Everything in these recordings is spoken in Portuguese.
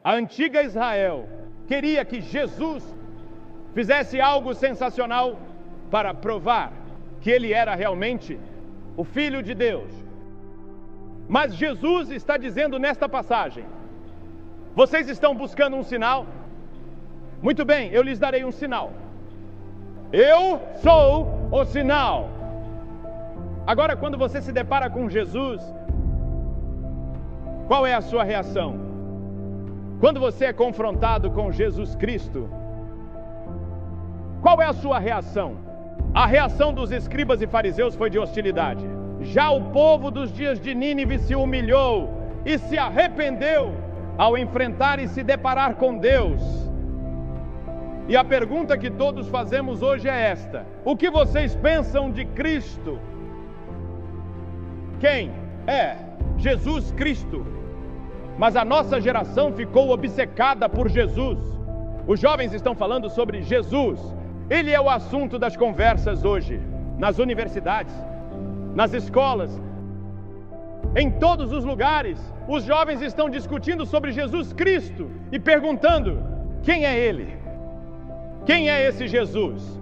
A antiga Israel queria que Jesus fizesse algo sensacional para provar que ele era realmente o Filho de Deus. Mas Jesus está dizendo nesta passagem: vocês estão buscando um sinal? Muito bem, eu lhes darei um sinal. Eu sou o sinal. Agora, quando você se depara com Jesus, qual é a sua reação? Quando você é confrontado com Jesus Cristo, qual é a sua reação? A reação dos escribas e fariseus foi de hostilidade. Já o povo dos dias de Nínive se humilhou e se arrependeu ao enfrentar e se deparar com Deus. E a pergunta que todos fazemos hoje é esta: o que vocês pensam de Cristo? Quem é Jesus Cristo? Mas a nossa geração ficou obcecada por Jesus. Os jovens estão falando sobre Jesus. Ele é o assunto das conversas hoje, nas universidades, nas escolas, em todos os lugares. Os jovens estão discutindo sobre Jesus Cristo e perguntando: quem é Ele? Quem é esse Jesus?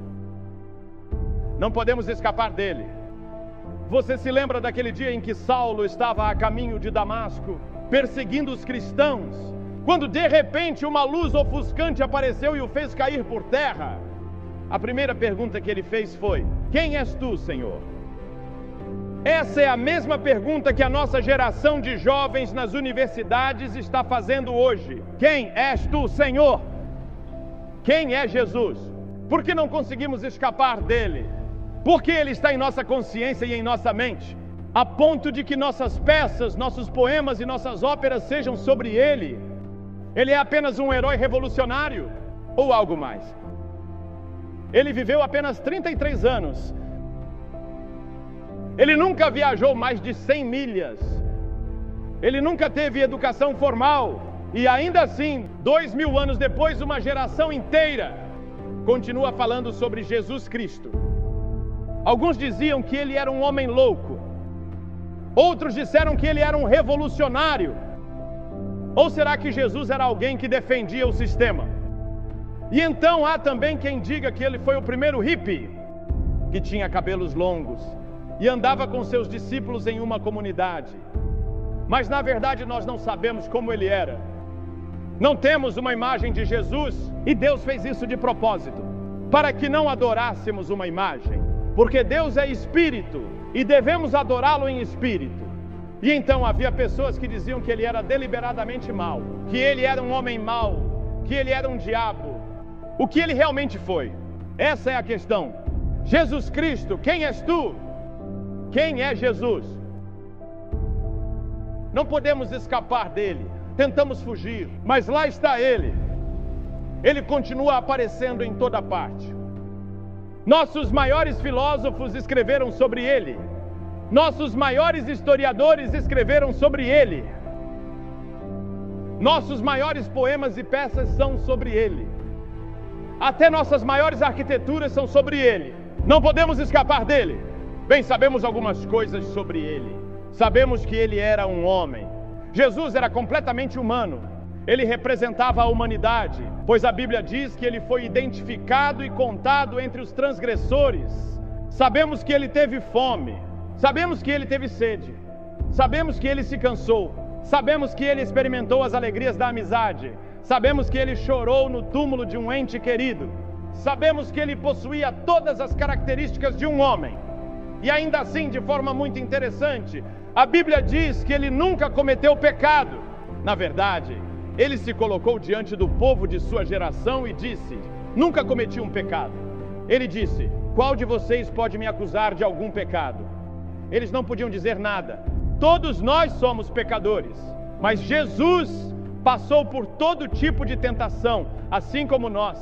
Não podemos escapar dele. Você se lembra daquele dia em que Saulo estava a caminho de Damasco, perseguindo os cristãos, quando de repente uma luz ofuscante apareceu e o fez cair por terra? A primeira pergunta que ele fez foi: quem és tu, Senhor? Essa é a mesma pergunta que a nossa geração de jovens nas universidades está fazendo hoje. Quem és tu, Senhor? Quem é Jesus? Por que não conseguimos escapar dele? Porque ele está em nossa consciência e em nossa mente, a ponto de que nossas peças, nossos poemas e nossas óperas sejam sobre ele. Ele é apenas um herói revolucionário ou algo mais? Ele viveu apenas 33 anos. Ele nunca viajou mais de 100 milhas. Ele nunca teve educação formal. E ainda assim, 2000 anos depois, uma geração inteira continua falando sobre Jesus Cristo. Alguns diziam que ele era um homem louco. Outros disseram que ele era um revolucionário. Ou será que Jesus era alguém que defendia o sistema? E então há também quem diga que ele foi o primeiro hippie, que tinha cabelos longos e andava com seus discípulos em uma comunidade. Mas na verdade nós não sabemos como ele era. Não temos uma imagem de Jesus, e Deus fez isso de propósito, para que não adorássemos uma imagem, porque Deus é espírito e devemos adorá-lo em espírito. E então havia pessoas que diziam que ele era deliberadamente mau, que ele era um homem mau, que ele era um diabo. O que ele realmente foi? Essa é a questão. Jesus Cristo, quem és tu? Quem é Jesus? Não podemos escapar dele. Tentamos fugir, mas lá está ele. Ele continua aparecendo em toda parte. Nossos maiores filósofos escreveram sobre ele. Nossos maiores historiadores escreveram sobre ele. Nossos maiores poemas e peças são sobre ele. Até nossas maiores arquiteturas são sobre ele. Não podemos escapar dele. Bem, sabemos algumas coisas sobre ele. Sabemos que ele era um homem. Jesus era completamente humano. Ele representava a humanidade, pois a Bíblia diz que ele foi identificado e contado entre os transgressores. Sabemos que ele teve fome. Sabemos que ele teve sede. Sabemos que ele se cansou. Sabemos que ele experimentou as alegrias da amizade. Sabemos que ele chorou no túmulo de um ente querido. Sabemos que ele possuía todas as características de um homem. E ainda assim, de forma muito interessante, a Bíblia diz que ele nunca cometeu pecado. Na verdade, ele se colocou diante do povo de sua geração e disse: nunca cometi um pecado. Ele disse: qual de vocês pode me acusar de algum pecado? Eles não podiam dizer nada. Todos nós somos pecadores. Mas Jesus passou por todo tipo de tentação, assim como nós.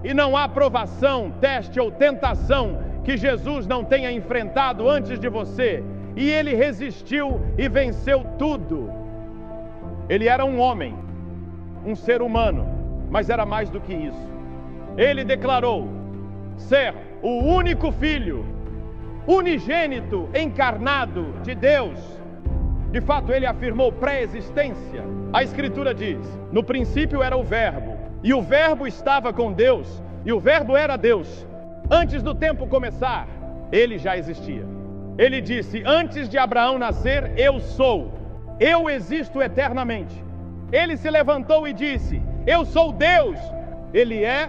E não há provação, teste ou tentação que Jesus não tenha enfrentado antes de você. E ele resistiu e venceu tudo. Ele era um homem, um ser humano, mas era mais do que isso. Ele declarou ser o único filho, unigênito, encarnado de Deus. De fato, ele afirmou pré-existência. A Escritura diz: no princípio era o Verbo, e o Verbo estava com Deus, e o Verbo era Deus. Antes do tempo começar, ele já existia. Ele disse: antes de Abraão nascer, eu sou. Eu existo eternamente. Ele se levantou e disse: eu sou Deus. Ele é,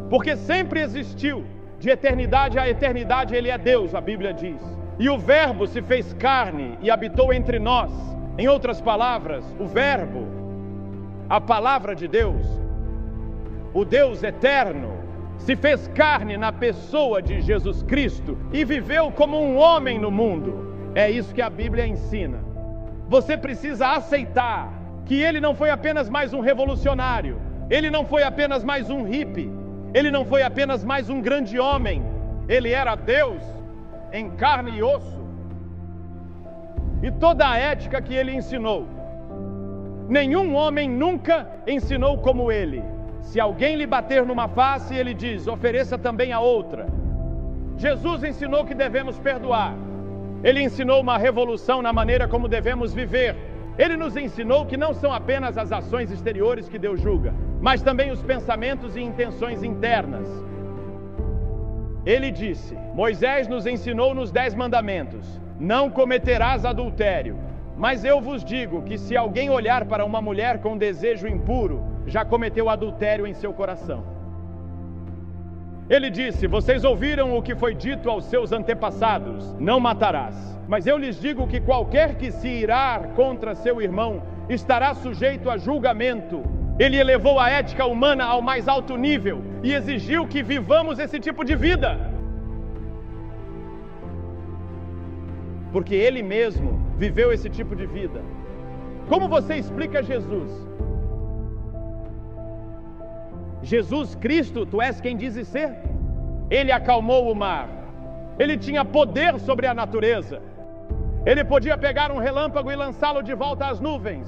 porque sempre existiu. De eternidade a eternidade ele é Deus, a Bíblia diz. E o Verbo se fez carne e habitou entre nós. Em outras palavras, o Verbo, a palavra de Deus, o Deus eterno, se fez carne na pessoa de Jesus Cristo e viveu como um homem no mundo. É isso que a Bíblia ensina. Você precisa aceitar que ele não foi apenas mais um revolucionário, ele não foi apenas mais um hippie, ele não foi apenas mais um grande homem, ele era Deus em carne e osso. E toda a ética que ele ensinou, nenhum homem nunca ensinou como ele. Se alguém lhe bater numa face, ele diz: ofereça também a outra. Jesus ensinou que devemos perdoar. Ele ensinou uma revolução na maneira como devemos viver. Ele nos ensinou que não são apenas as ações exteriores que Deus julga, mas também os pensamentos e intenções internas. Ele disse: Moisés nos ensinou nos 10 mandamentos: não cometerás adultério. Mas eu vos digo que se alguém olhar para uma mulher com desejo impuro, já cometeu adultério em seu coração. Ele disse: vocês ouviram o que foi dito aos seus antepassados: não matarás. Mas eu lhes digo que qualquer que se irar contra seu irmão estará sujeito a julgamento. Ele elevou a ética humana ao mais alto nível e exigiu que vivamos esse tipo de vida, porque ele mesmo viveu esse tipo de vida. Como você explica Jesus? Jesus Cristo, tu és quem dizes ser? Ele acalmou o mar. Ele tinha poder sobre a natureza. Ele podia pegar um relâmpago e lançá-lo de volta às nuvens.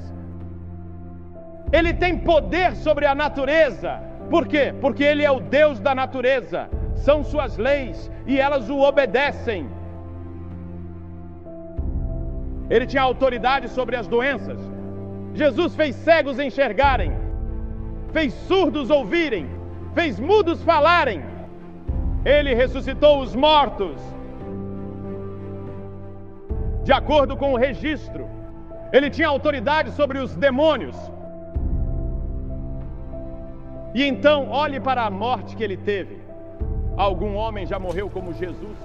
Ele tem poder sobre a natureza. Por quê? Porque ele é o Deus da natureza. São suas leis e elas o obedecem. Ele tinha autoridade sobre as doenças. Jesus fez cegos enxergarem, fez surdos ouvirem, fez mudos falarem. Ele ressuscitou os mortos. De acordo com o registro, ele tinha autoridade sobre os demônios. E então, olhe para a morte que ele teve. Algum homem já morreu como Jesus?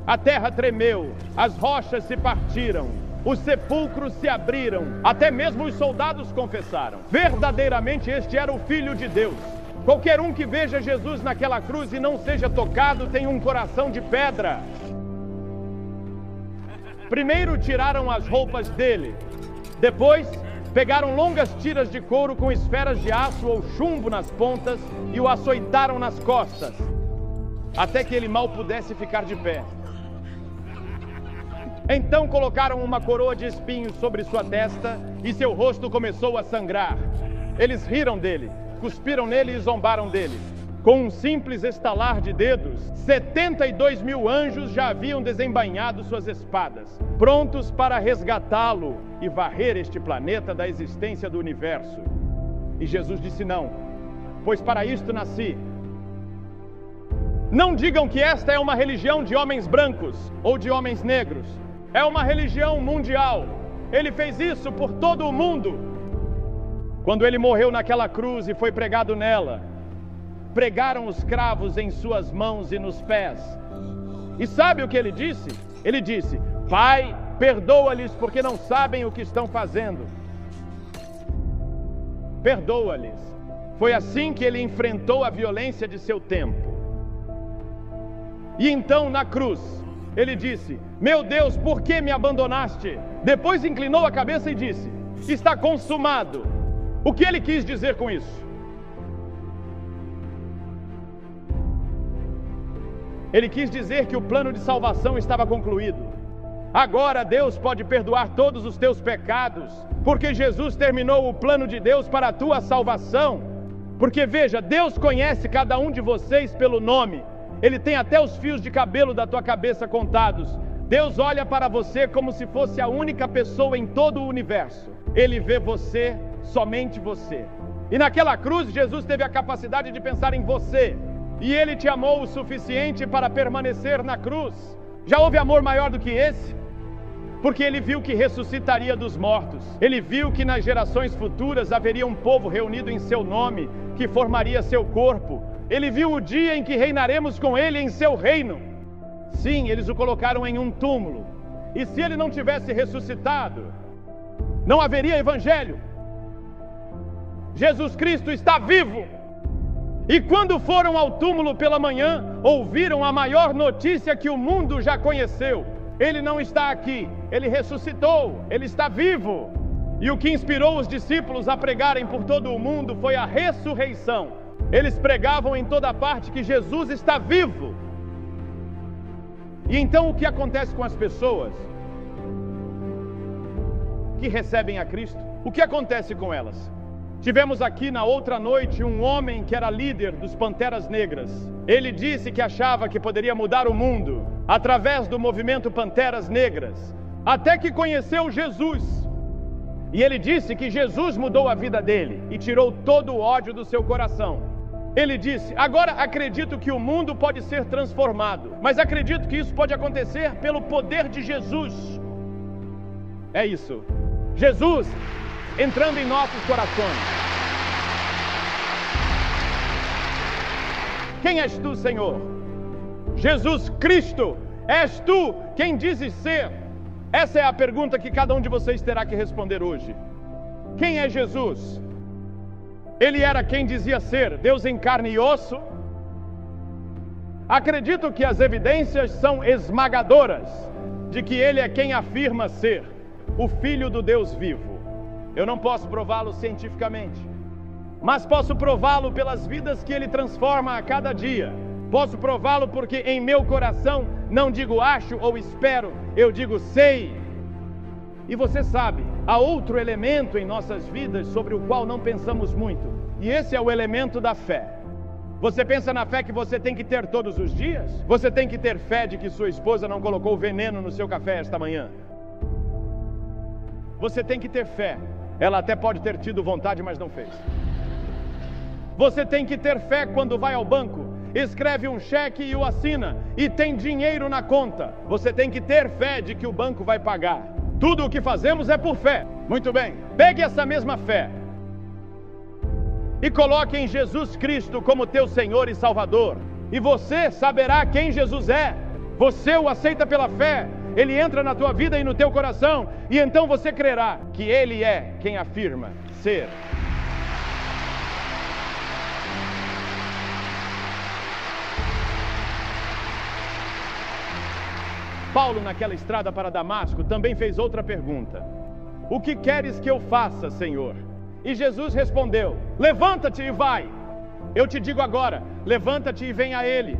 A terra tremeu, as rochas se partiram, os sepulcros se abriram, até mesmo os soldados confessaram: verdadeiramente este era o Filho de Deus. Qualquer um que veja Jesus naquela cruz e não seja tocado tem um coração de pedra. Primeiro tiraram as roupas dele, depois pegaram longas tiras de couro com esferas de aço ou chumbo nas pontas e o açoitaram nas costas, até que ele mal pudesse ficar de pé. Então colocaram uma coroa de espinhos sobre sua testa e seu rosto começou a sangrar. Eles riram dele, cuspiram nele e zombaram dele. Com um simples estalar de dedos, 72 mil anjos já haviam desembainhado suas espadas, prontos para resgatá-lo e varrer este planeta da existência do universo. E Jesus disse: não, pois para isto nasci. Não digam que esta é uma religião de homens brancos ou de homens negros. É uma religião mundial. Ele fez isso por todo o mundo. Quando ele morreu naquela cruz e foi pregado nela, pregaram os cravos em suas mãos e nos pés. E sabe o que ele disse? Ele disse: Pai, perdoa-lhes porque não sabem o que estão fazendo. Perdoa-lhes. Foi assim que ele enfrentou a violência de seu tempo. E então na cruz, ele disse: meu Deus, por que me abandonaste? Depois inclinou a cabeça e disse: está consumado. O que ele quis dizer com isso? Ele quis dizer que o plano de salvação estava concluído. Agora Deus pode perdoar todos os teus pecados, porque Jesus terminou o plano de Deus para a tua salvação. Porque veja, Deus conhece cada um de vocês pelo nome. Ele tem até os fios de cabelo da tua cabeça contados. Deus olha para você como se fosse a única pessoa em todo o universo. Ele vê você somente você. E naquela cruz, Jesus teve a capacidade de pensar em você. E Ele te amou o suficiente para permanecer na cruz. Já houve amor maior do que esse? Porque Ele viu que ressuscitaria dos mortos. Ele viu que nas gerações futuras haveria um povo reunido em seu nome, que formaria seu corpo. Ele viu o dia em que reinaremos com Ele em seu reino. Sim, eles o colocaram em um túmulo. E se Ele não tivesse ressuscitado, não haveria evangelho. Jesus Cristo está vivo. E quando foram ao túmulo pela manhã, ouviram a maior notícia que o mundo já conheceu. Ele não está aqui, Ele ressuscitou, Ele está vivo. E o que inspirou os discípulos a pregarem por todo o mundo foi a ressurreição. Eles pregavam em toda parte que Jesus está vivo. E então o que acontece com as pessoas que recebem a Cristo? O que acontece com elas? Tivemos aqui na outra noite um homem que era líder dos Panteras Negras. Ele disse que achava que poderia mudar o mundo através do movimento Panteras Negras, até que conheceu Jesus. E ele disse que Jesus mudou a vida dele e tirou todo o ódio do seu coração. Ele disse: agora acredito que o mundo pode ser transformado, mas acredito que isso pode acontecer pelo poder de Jesus. É isso. Jesus entrando em nossos corações. Quem és tu, Senhor? Jesus Cristo, és tu quem dizes ser? Essa é a pergunta que cada um de vocês terá que responder hoje. Quem é Jesus? Ele era quem dizia ser, Deus em carne e osso? Acredito que as evidências são esmagadoras de que Ele é quem afirma ser o Filho do Deus vivo. Eu não posso prová-lo cientificamente, mas posso prová-lo pelas vidas que Ele transforma a cada dia. Posso prová-lo porque em meu coração não digo acho ou espero, eu digo sei. E você sabe, há outro elemento em nossas vidas sobre o qual não pensamos muito, e esse é o elemento da fé. Você pensa na fé que você tem que ter todos os dias? Você tem que ter fé de que sua esposa não colocou veneno no seu café esta manhã. Você tem que ter fé. Ela até pode ter tido vontade, mas não fez. Você tem que ter fé quando vai ao banco, escreve um cheque e o assina, e tem dinheiro na conta. Você tem que ter fé de que o banco vai pagar. Tudo o que fazemos é por fé. Muito bem, pegue essa mesma fé e coloque em Jesus Cristo como teu Senhor e Salvador, e você saberá quem Jesus é. Você o aceita pela fé, Ele entra na tua vida e no teu coração, e então você crerá que Ele é quem afirma ser. Paulo, naquela estrada para Damasco, também fez outra pergunta: o que queres que eu faça, Senhor? E Jesus respondeu: levanta-te e vai. Eu te digo agora, levanta-te e vem a Ele.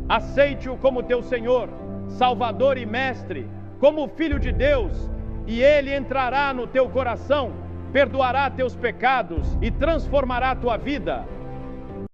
Aceite-o como teu Senhor, Salvador e Mestre, como Filho de Deus, e Ele entrará no teu coração, perdoará teus pecados e transformará a tua vida.